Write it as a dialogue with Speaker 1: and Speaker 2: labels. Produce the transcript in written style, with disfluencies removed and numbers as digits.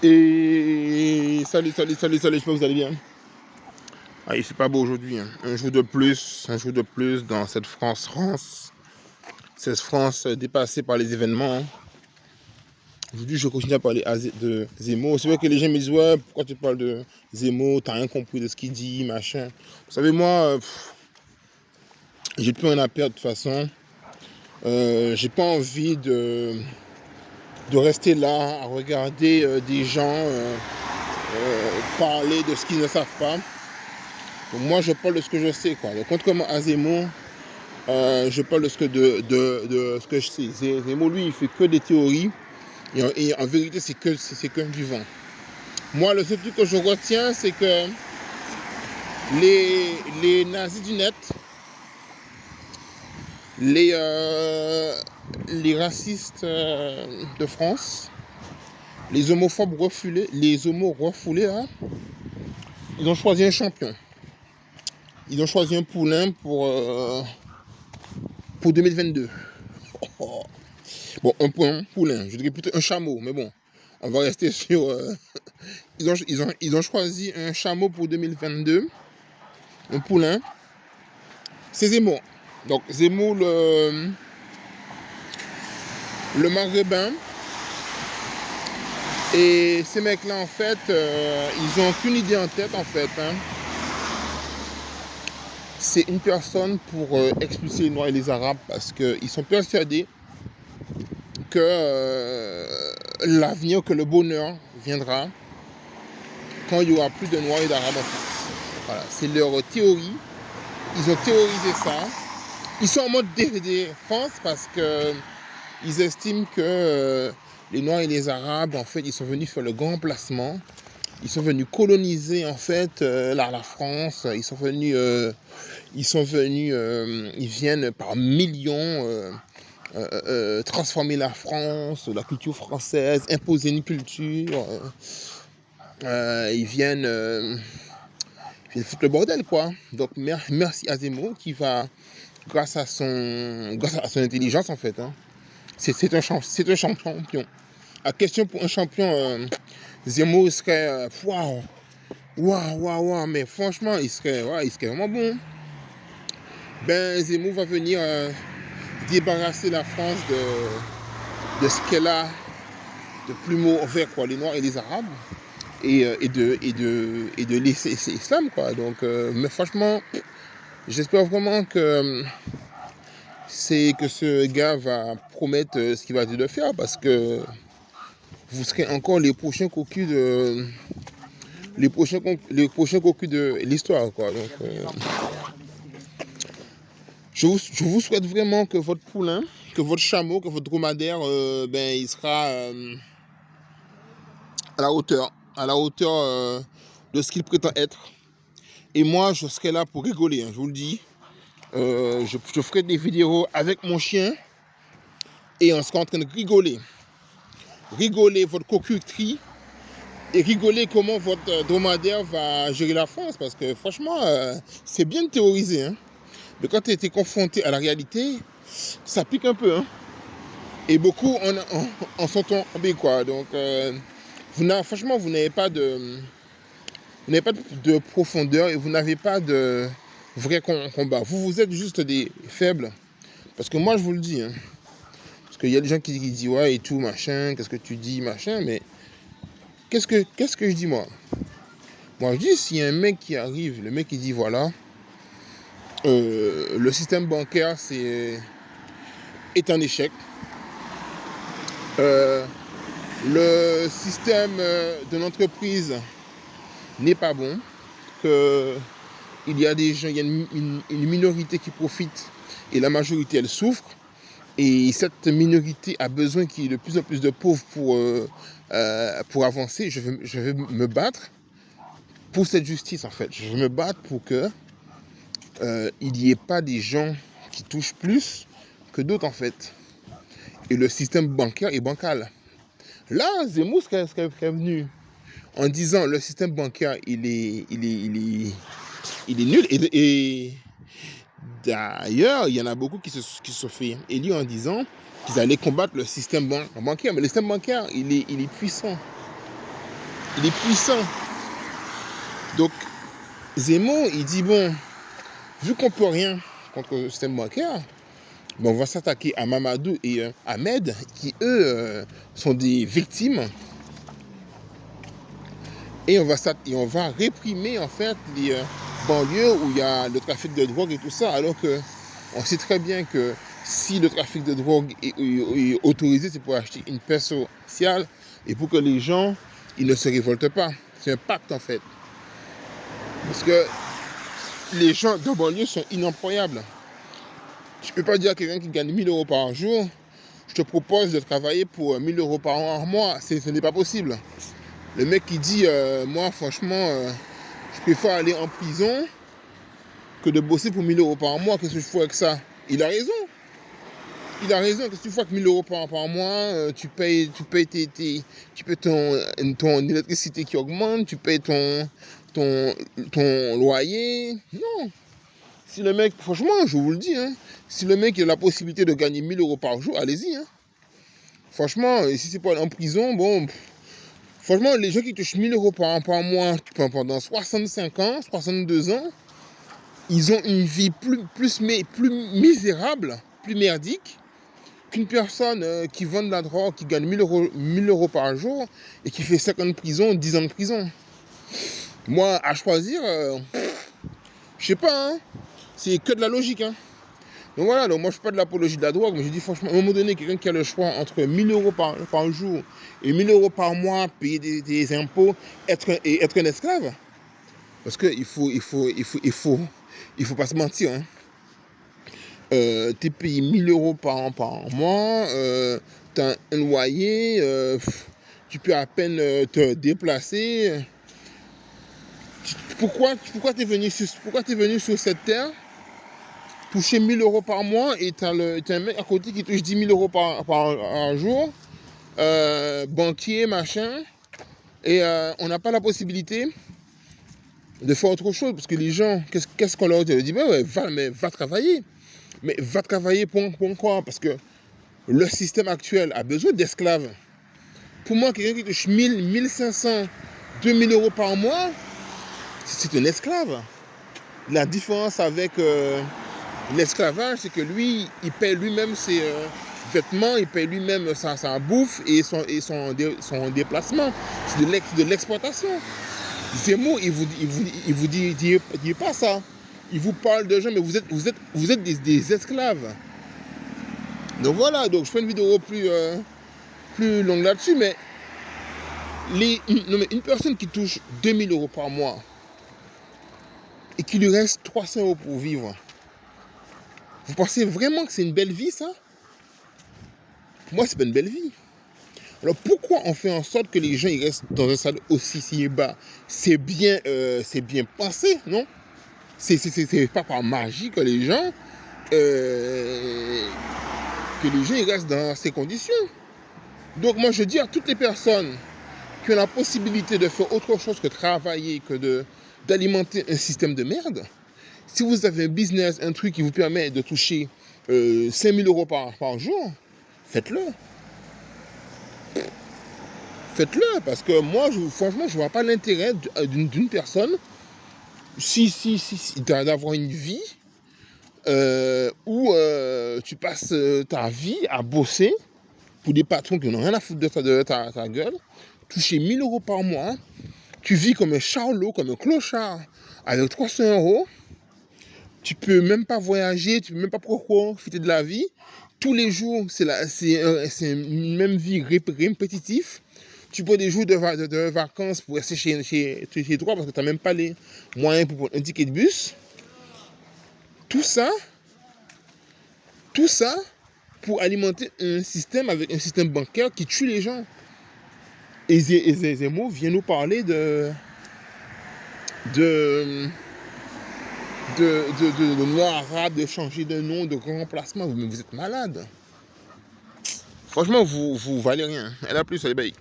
Speaker 1: Et salut, j'espère que vous allez bien. Ah, il fait pas beau aujourd'hui, hein. Un jour de plus dans cette France. Cette France dépassée par les événements, hein. Aujourd'hui, je continue à parler de Zemmour. C'est vrai que les gens me disent, ouais, pourquoi tu parles de Zemmour, t'as rien compris de ce qu'il dit, machin. Vous savez, moi, j'ai plus rien à perdre de toute façon. J'ai pas envie de rester là à regarder des gens parler de ce qu'ils ne savent pas. Donc moi, je parle de ce que je sais, quoi. Donc, contrairement à Zemmour, je parle de ce que je sais. Zemmour, lui, il fait que des théories. Et en vérité, c'est que du vent. Moi, le seul truc que je retiens, c'est que les nazis du net, les, les racistes de France, les homophobes refoulés, les homos refoulés, hein, ils ont choisi un champion. Ils ont choisi un poulain pour 2022. Oh. Bon, un poulain, je dirais plutôt un chameau, mais bon, on va rester sur... Ils ont choisi un chameau pour 2022, un poulain, c'est Zemmour. Donc Zemmour, le maghrébin, et ces mecs-là, en fait, ils n'ont qu'une idée en tête, en fait, hein. C'est une personne pour expulser les Noirs et les Arabes, parce qu'ils sont persuadés que l'avenir, que le bonheur viendra quand il n'y aura plus de Noirs et d'Arabes en France. Voilà, c'est leur théorie. Ils ont théorisé ça. Ils sont en mode défense parce que ils estiment que les Noirs et les Arabes, en fait, ils sont venus faire le grand placement. Ils sont venus coloniser, en fait, la France. Ils viennent par millions transformer la France, la culture française, imposer une culture. Ils viennent foutre le bordel, quoi. Donc merci à Zemmour qui va, grâce à son intelligence, en fait, hein. C'est un champion. À question pour un champion, Zemmour serait waouh, mais franchement, il serait vraiment bon. Ben, Zemmour va venir débarrasser la France de ce qu'elle a de plus mauvais, quoi, les Noirs et les Arabes, et de laisser l'islam, quoi. Donc, mais franchement, j'espère vraiment que ce gars va promettre ce qu'il va dire de faire, parce que vous serez encore les prochains cocus de l'histoire, quoi. Donc, je vous souhaite vraiment que votre poulain, que votre chameau, que votre dromadaire, ben, il sera à la hauteur de ce qu'il prétend être. Et moi, je serai là pour rigoler, hein, je vous le dis. Je ferai des vidéos avec mon chien et on sera en train de rigoler. Rigoler votre coquetterie et rigoler comment votre dromadaire va gérer la France. Parce que franchement, c'est bien de théoriser, hein. Mais quand tu as été confronté à la réalité, ça pique un peu, hein. Et beaucoup en sont tombés, quoi. Donc, franchement, vous n'avez pas de profondeur et vous n'avez pas de vrai combat. Vous êtes juste des faibles. Parce que moi, je vous le dis, hein. Parce qu'il y a des gens qui disent, ouais, et tout, machin, qu'est-ce que tu dis, machin, mais qu'est-ce que je dis, moi? Moi, je dis, s'il y a un mec qui arrive, le mec qui dit, voilà, le système bancaire est un échec. Le système de l'entreprise n'est pas bon, qu'il y a des gens, il y a une minorité qui profite et la majorité, elle souffre. Et cette minorité a besoin qu'il y ait de plus en plus de pauvres pour avancer. Je vais me battre pour cette justice, en fait. Je vais me battre pour que il n'y ait pas des gens qui touchent plus que d'autres, en fait. Et le système bancaire est bancal. Là, Zemmour serait venu en disant le système bancaire il est nul, et d'ailleurs il y en a beaucoup qui se sont fait élire en disant qu'ils allaient combattre le système bancaire, mais le système bancaire il est puissant, il est puissant. Donc, Zemmour, il dit, bon, vu qu'on peut rien contre le système bancaire, bon, on va s'attaquer à Mamadou et Ahmed, qui, eux, sont des victimes. Et on va réprimer, en fait, les banlieues où il y a le trafic de drogue et tout ça, alors que on sait très bien que si le trafic de drogue est autorisé, c'est pour acheter une paix sociale et pour que les gens, ils ne se révoltent pas. C'est un pacte, en fait. Parce que les gens de banlieue sont inemployables. Tu ne peux pas dire à quelqu'un qui gagne 1000 euros par jour, je te propose de travailler pour 1000 euros par mois. Ce n'est pas possible. Le mec qui dit, moi, franchement, je préfère aller en prison que de bosser pour 1000 euros par mois. Qu'est-ce que je fais avec ça? Il a raison. Il a raison. Qu'est-ce que tu fais avec 1000 euros par mois? Tu payes ton électricité qui augmente, tu payes ton loyer. Non. Si le mec, franchement, je vous le dis, hein, si le mec a la possibilité de gagner 1000 euros par jour, allez-y. Hein. Franchement, si c'est pas en prison, bon... Franchement, les gens qui touchent 1000 euros par mois pendant 65 ans, 62 ans, ils ont une vie plus misérable, plus merdique qu'une personne qui vend de la drogue, qui gagne 1000 euros par jour et qui fait 5 ans de prison, 10 ans de prison. Moi, à choisir, je sais pas, hein, c'est que de la logique. Hein. Donc voilà, donc moi je ne fais pas de l'apologie de la drogue, mais je dis franchement, à un moment donné, quelqu'un qui a le choix entre 1000 euros par jour et 1000 euros par mois, payer des impôts, être un esclave. Parce qu'il faut pas se mentir. Hein. Tu es payé 1000 euros par mois, tu as un loyer, tu peux à peine te déplacer. Pourquoi tu es venu sur cette terre? Toucher 1000 euros par mois et tu as un mec à côté qui touche 10 000 euros par jour, banquier, machin, et on n'a pas la possibilité de faire autre chose parce que les gens, qu'est-ce qu'on leur dit? On leur dit, va travailler. Mais va travailler pour quoi? Parce que le système actuel a besoin d'esclaves. Pour moi, quelqu'un qui touche 1000, 1500, 2000 euros par mois, c'est un esclave. La différence avec... l'esclavage, c'est que lui, il paye lui-même ses vêtements, il paye lui-même sa bouffe et son déplacement. C'est de l'exploitation. Zemmour, il vous dit pas ça. Il vous parle de gens, mais vous êtes des esclaves. Donc voilà, donc je fais une vidéo plus longue là-dessus, mais une personne qui touche 2000 euros par mois et qui lui reste 300 euros pour vivre, vous pensez vraiment que c'est une belle vie, ça? Pour moi, c'est pas une belle vie. Alors, pourquoi on fait en sorte que les gens ils restent dans un salaire aussi bas? C'est bien pensé, non? C'est pas par magie que les gens ils restent dans ces conditions. Donc, moi, je dis à toutes les personnes qui ont la possibilité de faire autre chose que travailler, que d'alimenter un système de merde. Si vous avez un business, un truc qui vous permet de toucher 5000 euros par jour, faites-le. Faites-le, parce que moi, franchement, je ne vois pas l'intérêt d'une personne d'avoir une vie où tu passes ta vie à bosser pour des patrons qui n'ont rien à foutre de ta gueule, toucher 1000 euros par mois, tu vis comme un charlot, comme un clochard, avec 300 euros. Tu peux même pas voyager, tu peux même pas profiter de la vie. Tous les jours, c'est une même vie répétitive. Tu prends des jours de vacances pour rester chez toi parce que tu n'as même pas les moyens pour prendre un ticket de bus. Tout ça pour alimenter un système avec un système bancaire qui tue les gens. Et Zemmour vient nous parler de noir arabe, de changer de nom, de remplacement. Mais vous êtes malade. Franchement, vous valez rien. Elle a plus, elle est baille.